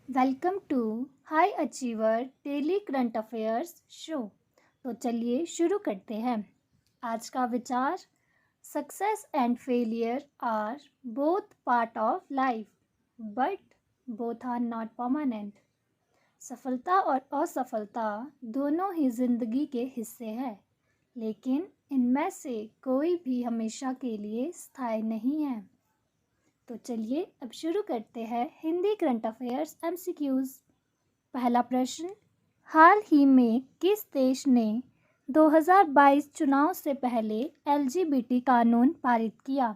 Welcome to high achiever daily current affairs show. तो चलिए शुरू करते हैं। आज का विचार, success and failure are both part of life but both are not permanent. सफलता और असफलता दोनों ही जिंदगी के हिस्से हैं, लेकिन इनमें से कोई भी हमेशा के लिए स्थायी नहीं है। तो चलिए अब शुरू करते हैं हिंदी करंट अफेयर्स एमसीक्यूज। पहला प्रश्न, हाल ही में किस देश ने 2022 चुनाव से पहले एलजीबीटी कानून पारित किया?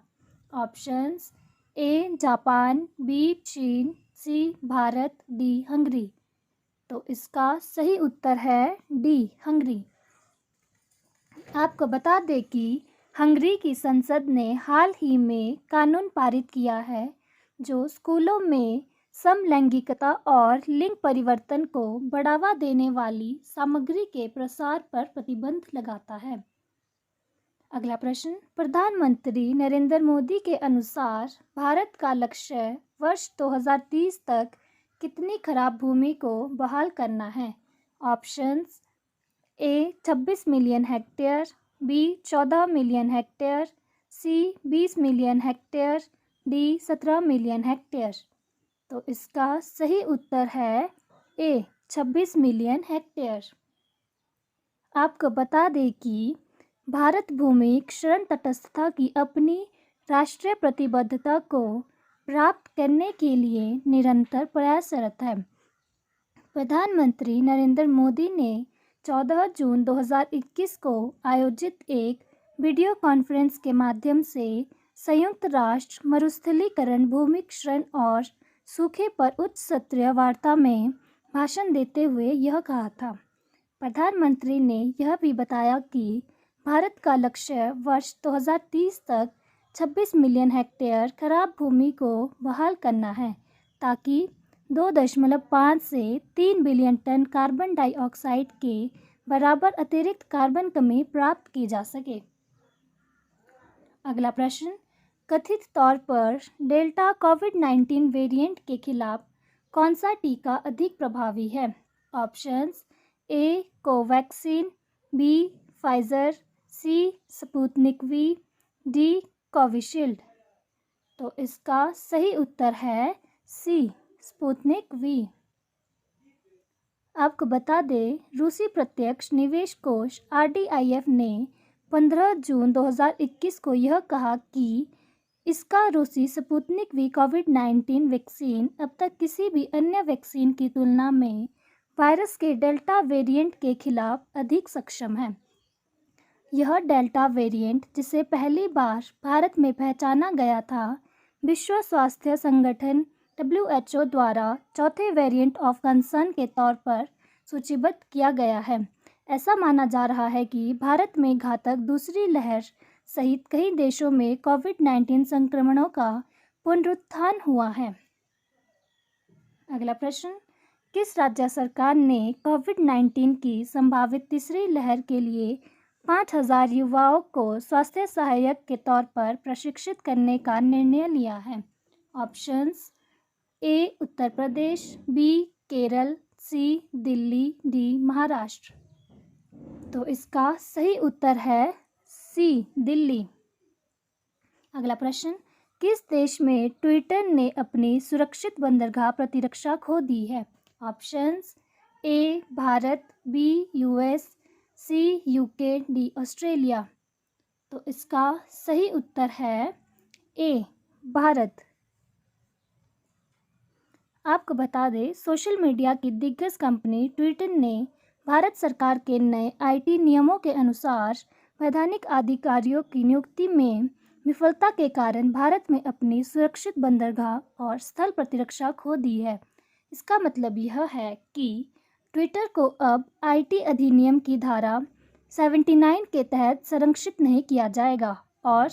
ऑप्शंस, ए जापान, बी चीन, सी भारत, डी हंगरी। तो इसका सही उत्तर है डी हंगरी। आपको बता दें कि हंगरी की संसद ने हाल ही में कानून पारित किया है जो स्कूलों में समलैंगिकता और लिंग परिवर्तन को बढ़ावा देने वाली सामग्री के प्रसार पर प्रतिबंध लगाता है। अगला प्रश्न, प्रधानमंत्री नरेंद्र मोदी के अनुसार भारत का लक्ष्य वर्ष 2030 तक कितनी खराब भूमि को बहाल करना है? Options, A 26 million hectare, B 14 million hectare, C 20 million hectare, D 17 million hectare. तो इसका सही उत्तर है ए 26 मिलियन हेक्टेयर। आपको बता दें कि भारत भूमि क्षरण तटस्थता की अपनी राष्ट्रीय प्रतिबद्धता को प्राप्त करने के लिए निरंतर प्रयासरत है। प्रधानमंत्री नरेंद्र मोदी ने 14 जून 2021 को आयोजित एक वीडियो कॉन्फ्रेंस के माध्यम से संयुक्त राष्ट्र मरुस्थलीकरण, भूमि क्षरण और सूखे पर उच्च स्तरीय वार्ता में भाषण देते हुए यह कहा था। प्रधानमंत्री ने यह भी बताया कि भारत का लक्ष्य वर्ष 2030 तक 26 मिलियन हेक्टेयर खराब भूमि को बहाल करना है ताकि 2.5 से 3 बिलियन टन कार्बन डाइऑक्साइड के बराबर अतिरिक्त कार्बन कमी प्राप्त की जा सके। अगला प्रश्न, कथित तौर पर डेल्टा कोविड-19 वेरिएंट के खिलाफ कौन सा टीका अधिक प्रभावी है? ऑप्शंस, ए कोवैक्सीन, बी फाइजर, सी स्पुतनिक वी, डी कोविशील्ड। तो इसका सही उत्तर है सी स्पुतनिक वी। आपको बता दें, रूसी प्रत्यक्ष निवेश कोष आरडीआईएफ ने 15 जून 2021 को यह कहा कि इसका रूसी स्पुतनिक वी कोविड-19 वैक्सीन अब तक किसी भी अन्य वैक्सीन की तुलना में वायरस के डेल्टा वेरिएंट के खिलाफ अधिक सक्षम है। यह डेल्टा वेरिएंट, जिसे पहली बार भारत में पहचाना गया था, विश्व स्वास्थ्य संगठन WHO द्वारा चौथे वेरिएंट ऑफ कंसर्न के तौर पर सूचीबद्ध किया गया है। ऐसा माना जा रहा है कि भारत में घातक दूसरी लहर सहित कई देशों में कोविड-19 संक्रमणों का पुनरुत्थान हुआ है। अगला प्रश्न, किस राज्य सरकार ने कोविड-19 की संभावित तीसरी लहर के लिए 5,000 युवाओं को स्वास्थ्य सहायक के तौर पर प्रशिक्षित करने का निर्णय लिया है? ऑप्शंस, ए उत्तर प्रदेश, बी केरल, सी दिल्ली, डी महाराष्ट्र। तो इसका सही उत्तर है सी दिल्ली। अगला प्रश्न, किस देश में ट्विटर ने अपनी सुरक्षित बंदरगाह प्रतिरक्षा खो दी है? ऑप्शंस, ए भारत, बी यूएस, सी यूके, डी ऑस्ट्रेलिया। तो इसका सही उत्तर है ए भारत। आपको बता दें, सोशल मीडिया की दिग्गज कंपनी ट्विटर ने भारत सरकार के नए आईटी नियमों के अनुसार वैधानिक अधिकारियों की नियुक्ति में विफलता के कारण भारत में अपनी सुरक्षित बंदरगाह और स्थल प्रतिरक्षा खो दी है। इसका मतलब यह है कि ट्विटर को अब आईटी अधिनियम की धारा 79 के तहत संरक्षित नहीं किया जाएगा और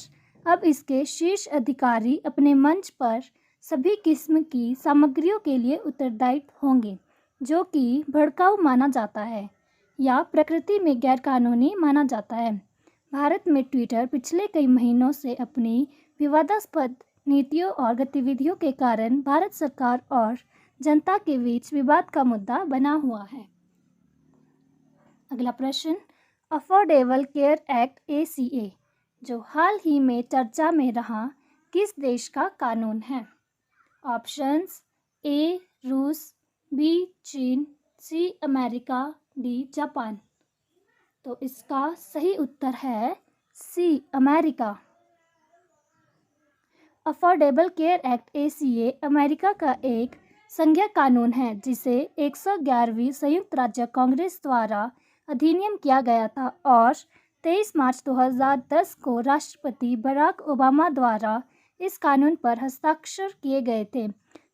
अब इसके शीर्ष अधिकारी अपने मंच पर सभी किस्म की सामग्रियों के लिए उत्तरदायी होंगे जो कि भड़काऊ माना जाता है या प्रकृति में गैरकानूनी माना जाता है। भारत में ट्विटर पिछले कई महीनों से अपनी विवादास्पद नीतियों और गतिविधियों के कारण भारत सरकार और जनता के बीच विवाद का मुद्दा बना हुआ है? अगला प्रश्न, अफोर्डेबल केयर एक्ट ACA जो हाल ही में चर्चा में रहा, किस देश का कानून है? ऑप्शंस, ए रूस, बी चीन, सी अमेरिका, डी जापान। तो इसका सही उत्तर है C America. Affordable care act ACA America का एक संघीय कानून है जिसे 111वीं संयुक्त राज्य कांग्रेस द्वारा अधिनियम किया गया था और 23 मार्च 2010 को राष्ट्रपति बराक ओबामा द्वारा इस कानून पर हस्ताक्षर किए गए थे।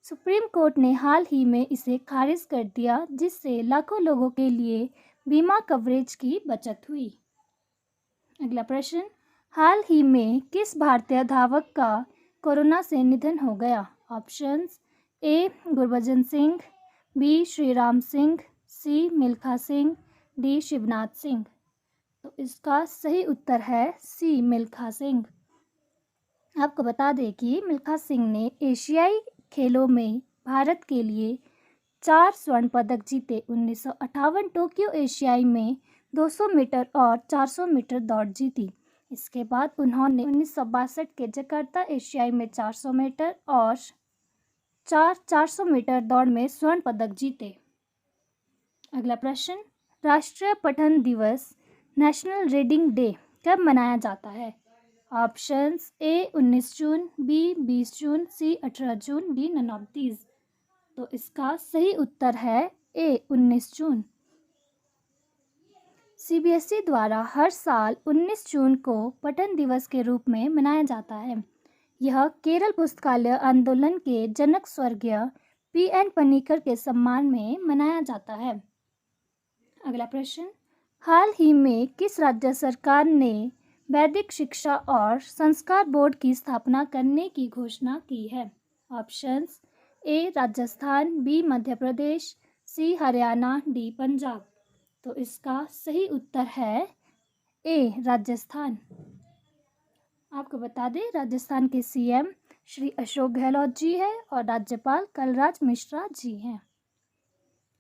सुप्रीम कोर्ट ने हाल ही में इसे खारिज कर दिया, जिससे लाखों लोगों के लिए बीमा कवरेज की बचत हुई। अगला प्रश्न, हाल ही में किस भारतीय धावक का कोरोना से निधन हो गया? ऑप्शंस, ए गुरबचन सिंह, बी श्रीराम सिंह, सी मिल्खा सिंह, डी शिवनाथ सिंह। तो इसका सही उत्तर है सी मिल्खा सिंह। आपको बता दें कि मिल्खा सिंह ने एशियाई खेलों में भारत के लिए 4 स्वर्ण पदक जीते। 1958 टोक्यो एशियाई में 200 मीटर और 400 मीटर दौड़ जीती। इसके बाद उन्होंने 1962 के जकार्ता एशियाई में 400 मीटर और 400 मीटर दौड़ में स्वर्ण पदक जीते। अगला प्रश्न, राष्ट्रीय पठन दिवस नेशनल रीडिंग डे कब मनाया जाता है? ऑप्शंस, ए 19 जून, बी 20 जून, सी 18 जून, डी नन ऑफ दीज। तो इसका सही उत्तर है ए 19 जून। CBSE द्वारा हर साल 19 जून को पठन दिवस के रूप में मनाया जाता है। यह केरल पुस्तकालय आंदोलन के जनक स्वर्गीय PN पनिकर के सम्मान में मनाया जाता है। अगला प्रश्न, हाल ही में किस राज्य सरकार ने वैदिक शिक्षा और संस्कार बोर्ड की स्थापना करने की घोषणा की है? ऑप्शंस, ए राजस्थान, बी मध्य प्रदेश, सी हरियाणा, डी पंजाब। तो इसका सही उत्तर है ए राजस्थान। आपको बता दें, राजस्थान के CM श्री अशोक गहलोत जी है और राज्यपाल कलराज मिश्रा जी हैं।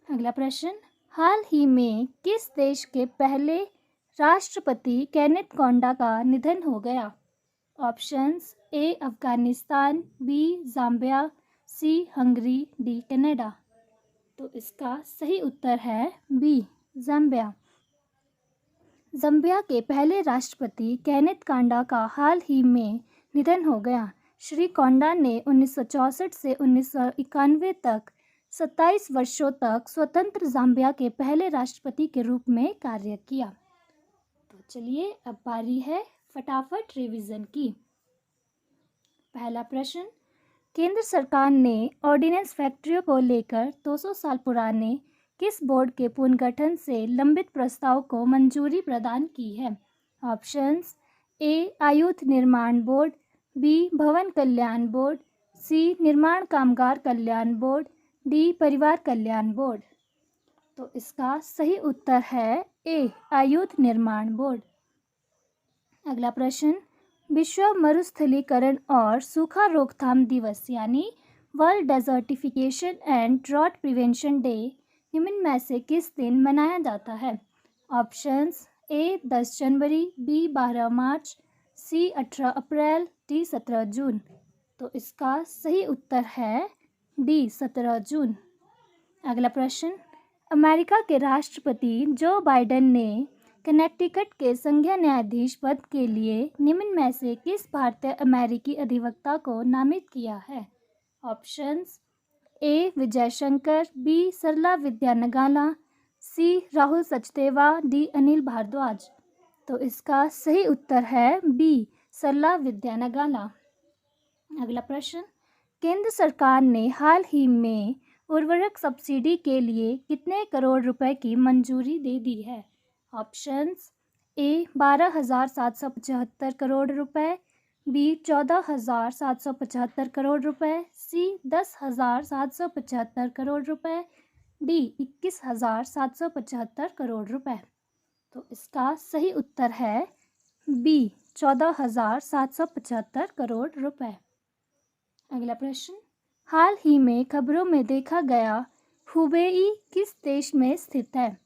अगला प्रश्न, हाल ही में किस देश के पहले राष्ट्रपति केनेथ कोंडा का निधन हो गया? ऑप्शंस, ए अफगानिस्तान, बी जाम्बिया, सी हंगरी, डी कनाडा। तो इसका सही उत्तर है बी जाम्बिया। जाम्बिया के पहले राष्ट्रपति केनेथ कोंडा का हाल ही में निधन हो गया। श्री कोंडा ने 1964 से 1991 तक 27 वर्षों तक स्वतंत्र जाम्बिया के पहले राष्ट्रपति के रूप में कार्य किया। तो चलिए, अब बारी है फटाफट रिवीजन की। पहला प्रश्न, केंद्र सरकार ने ऑर्डिनेंस फैक्ट्रियों को लेकर 200 साल पुराने किस बोर्ड के पुनर्गठन से लंबित प्रस्ताव को मंजूरी प्रदान की है? ऑप्शंस, ए आयुध निर्माण बोर्ड, बी भवन कल्याण बोर्ड, सी निर्माण कामगार कल्याण बोर्ड, डी परिवार कल्याण बोर्ड। तो इसका सही उत्तर है ए आयुध निर्माण बोर्ड। अगला प्रश्न, विश्व मरुस्थलीकरण और सूखा रोकथाम दिवस यानी world desertification and drought prevention day निम्न में से किस दिन मनाया जाता है? ऑप्शंस, ए 10 जनवरी, बी 12 मार्च, सी 18 अप्रैल, डी 17 जून। तो इसका सही उत्तर है डी 17 जून। अगला प्रश्न, अमेरिका के राष्ट्रपति जो बाइडेन ने कनेक्टिकट के संघीय न्यायाधीश पद के लिए निम्न में से किस भारतीय अमेरिकी अधिवक्ता को नामित किया है? ऑप्शंस, ए विजय शंकर, बी सरला विद्यानगाला, सी राहुल सचदेवा, डी अनिल भारद्वाज। तो इसका सही उत्तर है बी सरला विद्यानगाला। अगला प्रश्न, केंद्र सरकार ने हाल ही में उर्वरक सब्सिडी के लिए कितने करोड़ रुपए की मंजूरी दे दी है? ऑप्शंस, ए 12,775 करोड़ रुपए, बी 14,775 करोड़ रुपए, सी 10,775 करोड़ रुपए, डी 21,775 करोड़ रुपए। तो इसका सही उत्तर है बी 14,775 करोड़ रुपए। अगला प्रश्न, हाल ही में खबरों में देखा गया हुबेई किस देश में स्थित है?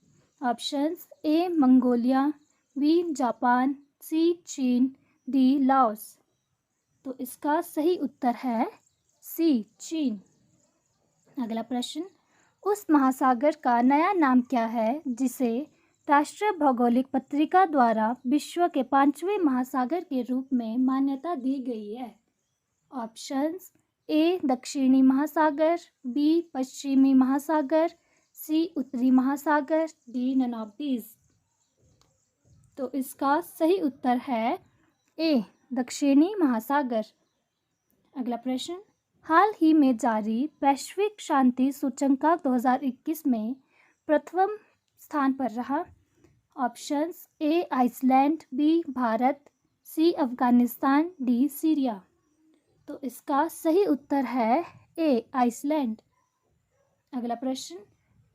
Options A Mongolia, B Japan, C चीन, डी लाओस। तो इसका सही उत्तर है सी चीन। अगला प्रश्न, उस महासागर का नया नाम क्या है जिसे राष्ट्रीय भौगोलिक पत्रिका द्वारा विश्व के 5वें महासागर के रूप में मान्यता दी गई है? ऑप्शंस ए दक्षिणी महासागर, बी पश्चिमी महासागर, सी उत्तरी महासागर, डी नन ऑफ दीज। तो इसका सही उत्तर है ए दक्षिणी महासागर। अगला प्रश्न, हाल ही में जारी वैश्विक शांति सूचकांक 2021 में प्रथम स्थान पर रहा। Options A Iceland, B Bharat, C Afghanistan, D Syria. तो इसका सही उत्तर है ए आइसलैंड। अगला प्रश्न,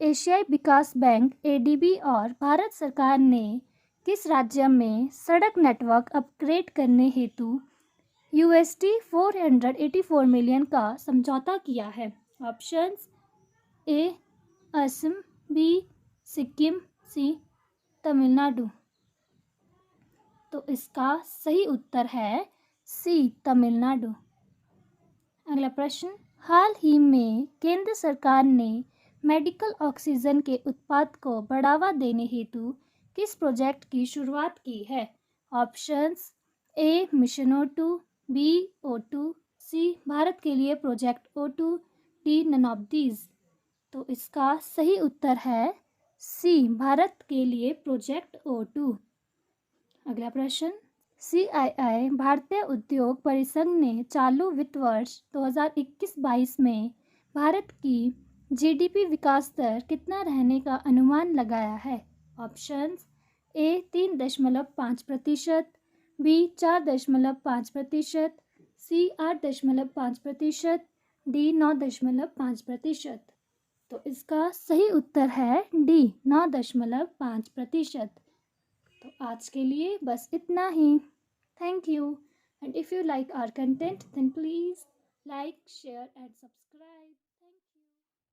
एशियाई विकास बैंक एडीबी और भारत सरकार ने किस राज्य में सड़क नेटवर्क अपग्रेड करने हेतु $484 मिलियन का समझौता किया है? Options A Assam, B Sikkim, C Tamil Nadu. तो इसका सही उत्तर है सी तमिलनाडु। अगला प्रश्न, हाल ही में केंद्र सरकार ने मेडिकल ऑक्सीजन के उत्पाद को बढ़ावा देने हेतु किस प्रोजेक्ट की शुरुआत की है? Options A mission O2, B O2, C Bharat के लिए project O2, D none of these. तो इसका सही उत्तर है सी भारत के लिए प्रोजेक्ट O2। अगला प्रश्न, CII भारतीय उद्योग परिसंघ ने चालू वित्त वर्ष 2021-22 में भारत की GDP विकास दर कितना रहने का अनुमान लगाया है? Options A 3.5%, B 4.5%, C 8.5%, D 9.5%। तो इसका सही उत्तर है डी 9.5%। तो आज के लिए बस इतना ही। Thank you, and if you like our content then please like, share and subscribe.